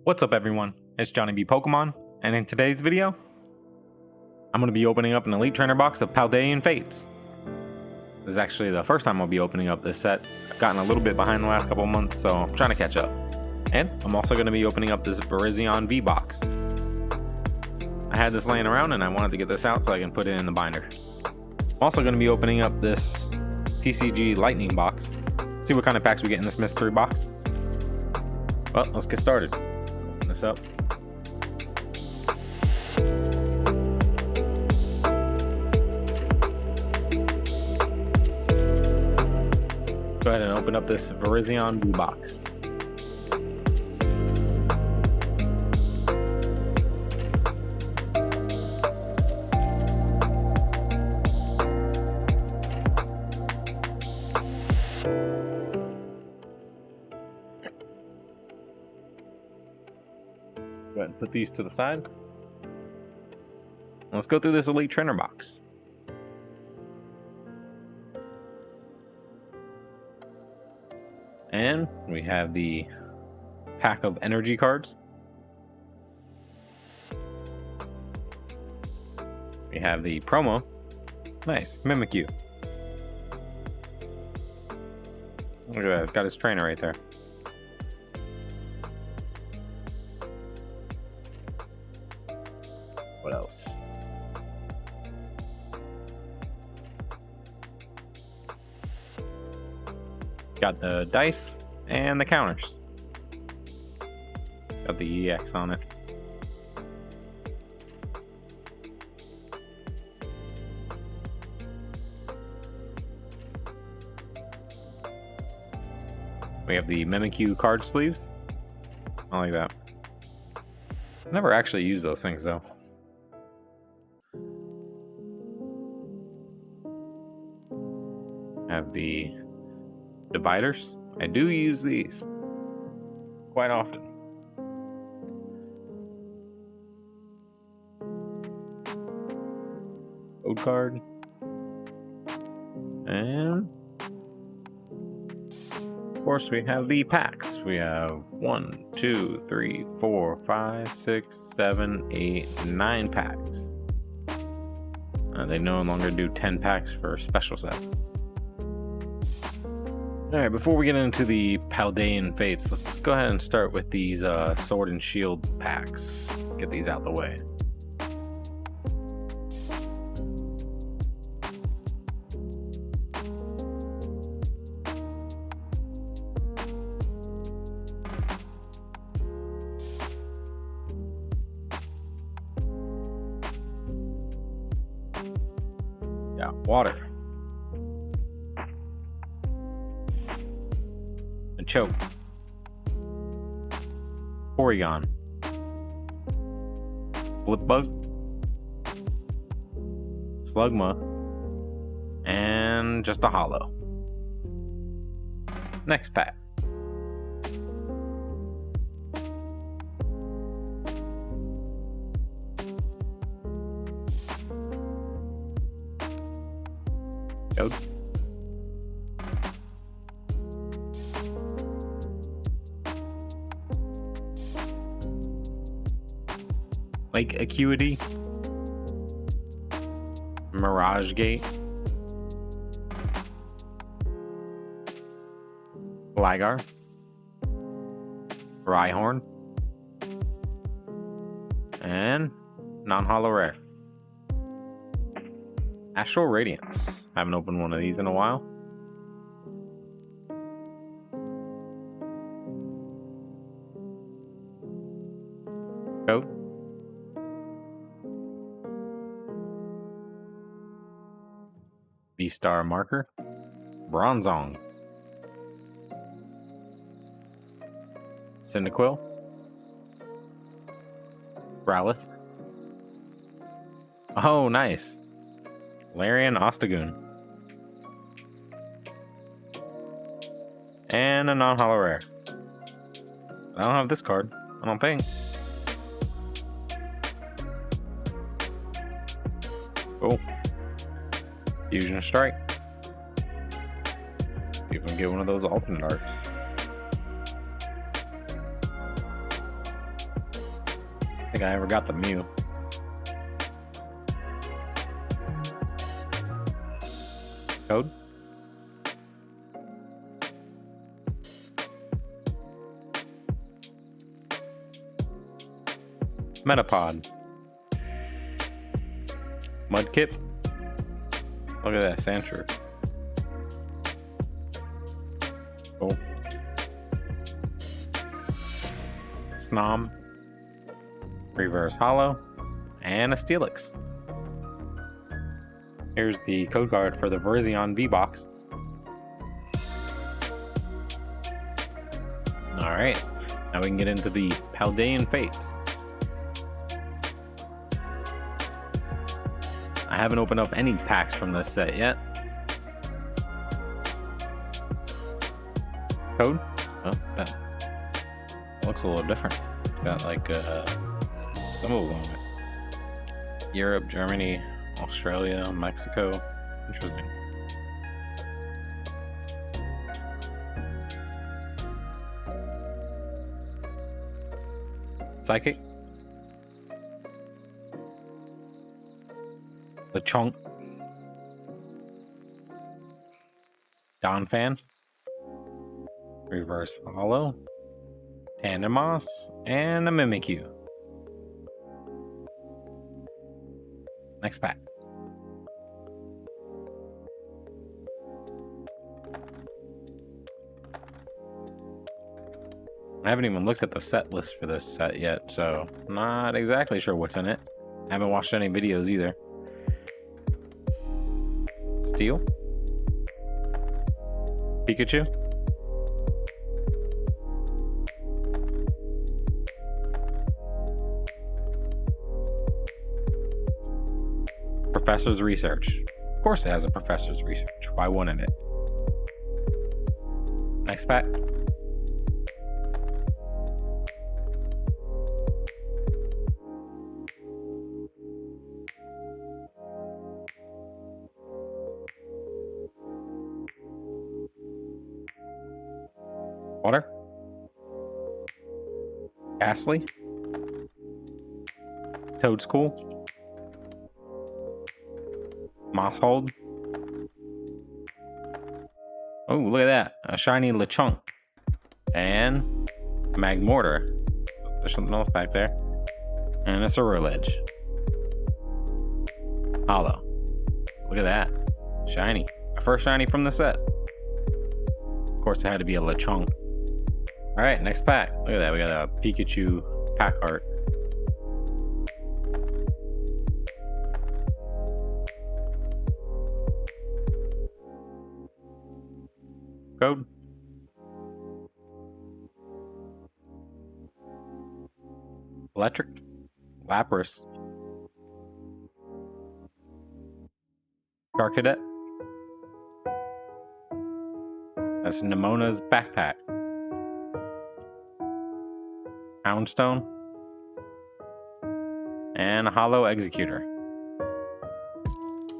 What's up everyone, it's Johnny B Pokemon, and in today's video, I'm going to be opening up an Elite Trainer box of Paldean Fates. This is actually the first time I'll be opening up this set. I've gotten a little bit behind the last couple of months, so I'm trying to catch up. And I'm also going to be opening up this Virizion V box. I had this laying around and I wanted to get this out so I can put it in the binder. I'm also going to be opening up this TCG Lightning box. See what kind of packs we get in this mystery box. Well, let's get started. Open this up. Let's go ahead and open up this Virizion V box. Go ahead and put these to the side. Let's go through this Elite Trainer box. And we have the pack of energy cards. We have the promo. Nice, Mimikyu. Look at that, it's got his trainer right there. What else? Got the dice and the counters. Got the EX on it. We have the Mimikyu card sleeves. I like that. I never actually use those things though. Have the dividers. I do use these quite often. Code card. And of course we have the packs. We have 1, 2, 3, 4, 5, 6, 7, 8, 9 packs. They no longer do 10 packs for special sets. Alright, before we get into the Paldean Fates, let's go ahead and start with these Sword and Shield packs. Get these out the way. Got water. Choke, Porygon, Blipbug, Slugma, and just a holo. Next pack. Code. Lake Acuity, Mirage Gate, Gligar, Rhyhorn, and non-holo rare. Astral Radiance. Haven't opened one of these in a while. Code. V-Star Marker, Bronzong, Cyndaquil, Growlithe. Oh, nice. Larian Ostagoon. And a non-holo rare. I don't have this card, I don't think. Cool. Fusion Strike. You can get one of those alternate arts. I think I ever got the Mew. Code. Metapod. Mudkip. Look at that Sandshrew. Cool. Snom. Reverse Hollow. And a Steelix. Here's the code card for the Virizion V-Box. Alright, now we can get into the Paldean Fates. I haven't opened up any packs from this set yet. Code? Oh, that looks a little different. It's got like symbols on it. Europe, Germany, Australia, Mexico. Interesting. Psychic. Lechonk. Donphan. Reverse Hollow. Tandemos. And a Mimikyu. Next pack. I haven't even looked at the set list for this set yet, so not exactly sure what's in it. I haven't watched any videos either. Steel. Pikachu. Professor's Research. Of course it has a Professor's Research. Why wouldn't it? Next pack. Water. Ghastly. Toadstool. Mosshold. Oh, look at that. A shiny Lechonk. And Magmortar. There's something else back there. And a Ceruledge. Hollow. Look at that. Shiny. A first shiny from the set. Of course, it had to be a Lechonk. Alright, next pack. Look at that. We got a Pikachu pack art. Code. Electric. Lapras. Charcadet. That's Nemona's backpack. Houndstone. And a Hollow Executor.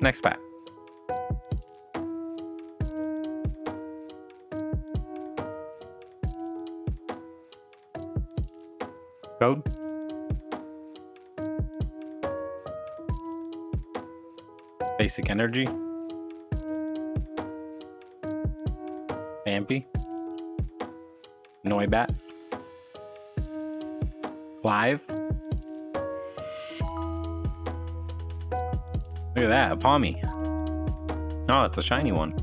Next pack. Code. Basic Energy. Vampy. Noibat. Clive. Look at that, a Palmy. Oh, it's a shiny one.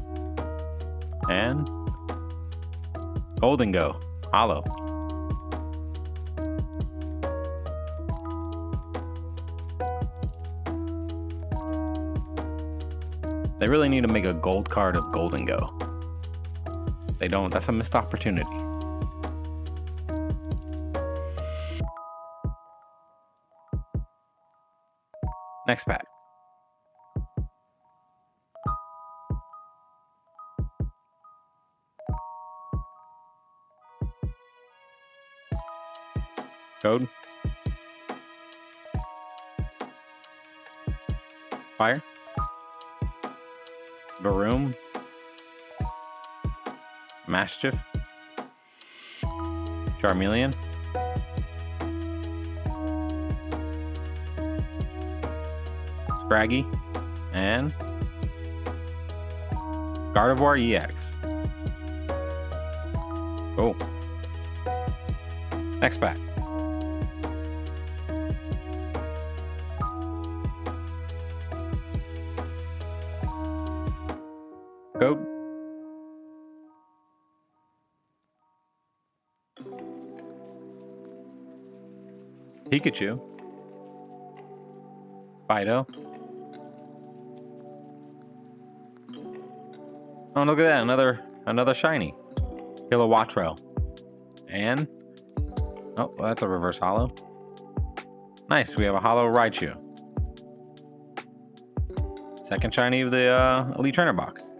And Golden Go, Hollow. They really need to make a gold card of Golden Go. They don't, that's a missed opportunity. Next pack. Code. Fire. Varoom. Mastiff. Charmeleon. Scraggy, and Gardevoir EX. Oh. Next pack. Code. Pikachu. Fido. Oh, look at that. Another shiny. Kilowattrel. And oh, well, that's a reverse holo. Nice. We have a holo Raichu. Second shiny of the Elite Trainer box.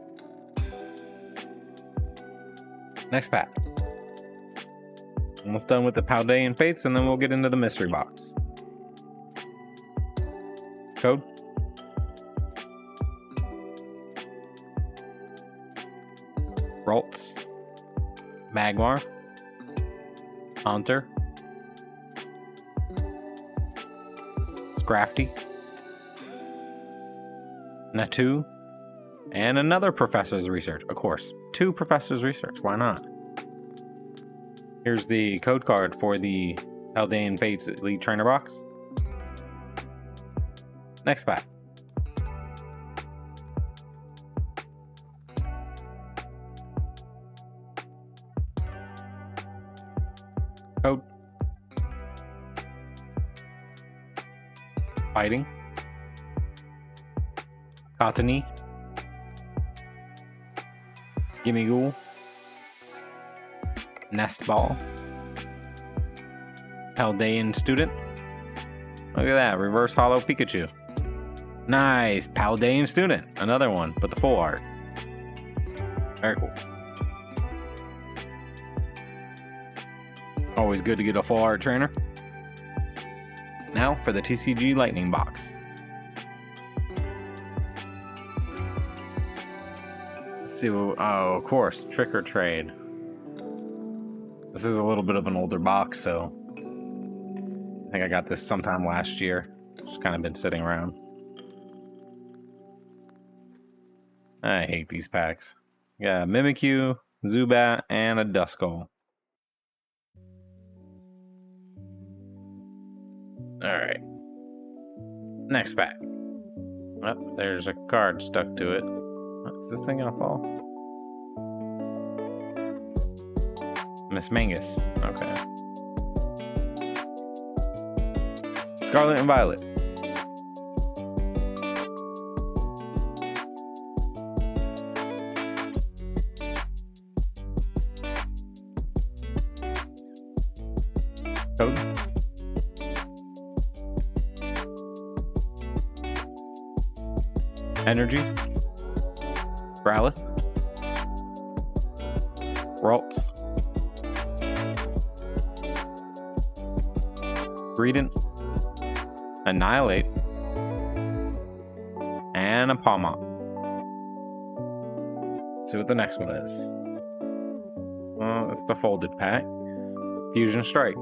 Next pack. Almost done with the Paldean Fates, and then we'll get into the mystery box. Code. Ralts. Magmar. Haunter. Scrafty. Natu. And another Professor's Research. Of course, 2 Professor's Research. Why not? Here's the code card for the Paldean Fates Elite Trainer box. Next pack. Code. Fighting. Cottony. Gimme Ghoul. Nest Ball. Paldean Student. Look at that, reverse holo Pikachu. Nice, Paldean Student. Another one, but the full art. Very cool. Always good to get a full art trainer. Now for the TCG Lightning box. Let's see what, oh, of course, Trick or Trade. This is a little bit of an older box, so I think I got this sometime last year. Just kind of been sitting around. I hate these packs. Yeah, Mimikyu, Zubat, and a Duskull. Alright. Next pack. Oh, there's a card stuck to it. Is this thing gonna fall? Miss Mangus. Okay. Scarlet and Violet. Code. Energy. Growlithe. Ralts. Greedent. Annihilate. And a Palmont. Let's see what the next one is. Well, it's the folded pack. Fusion Strike.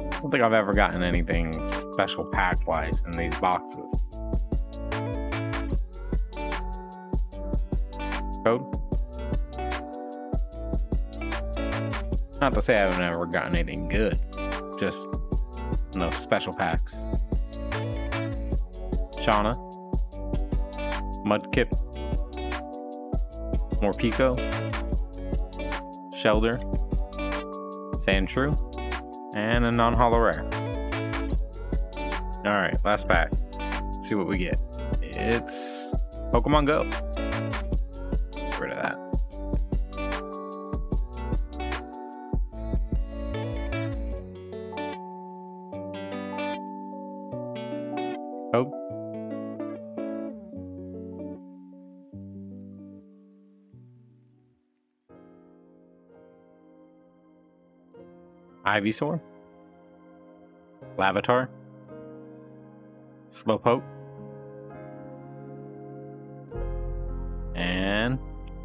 I don't think I've ever gotten anything special pack-wise in these boxes. Code. Not to say I haven't ever gotten anything good, just no special packs. Shauna, Mudkip, Morpeko, Shelder, Sandshrew, and a non-holo rare. Alright, last pack. Let's see what we get. It's Pokemon Go. Get rid of that. Oh. Ivysaur, Lavatar, Slowpoke, and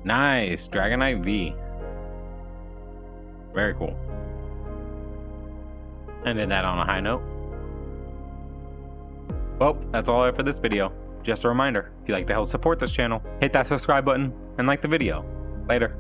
Nice, Dragonite V. Very cool. Ended that on a high note. Well, that's all I have for this video. Just a reminder, if you'd like to help support this channel, hit that subscribe button and like the video. Later.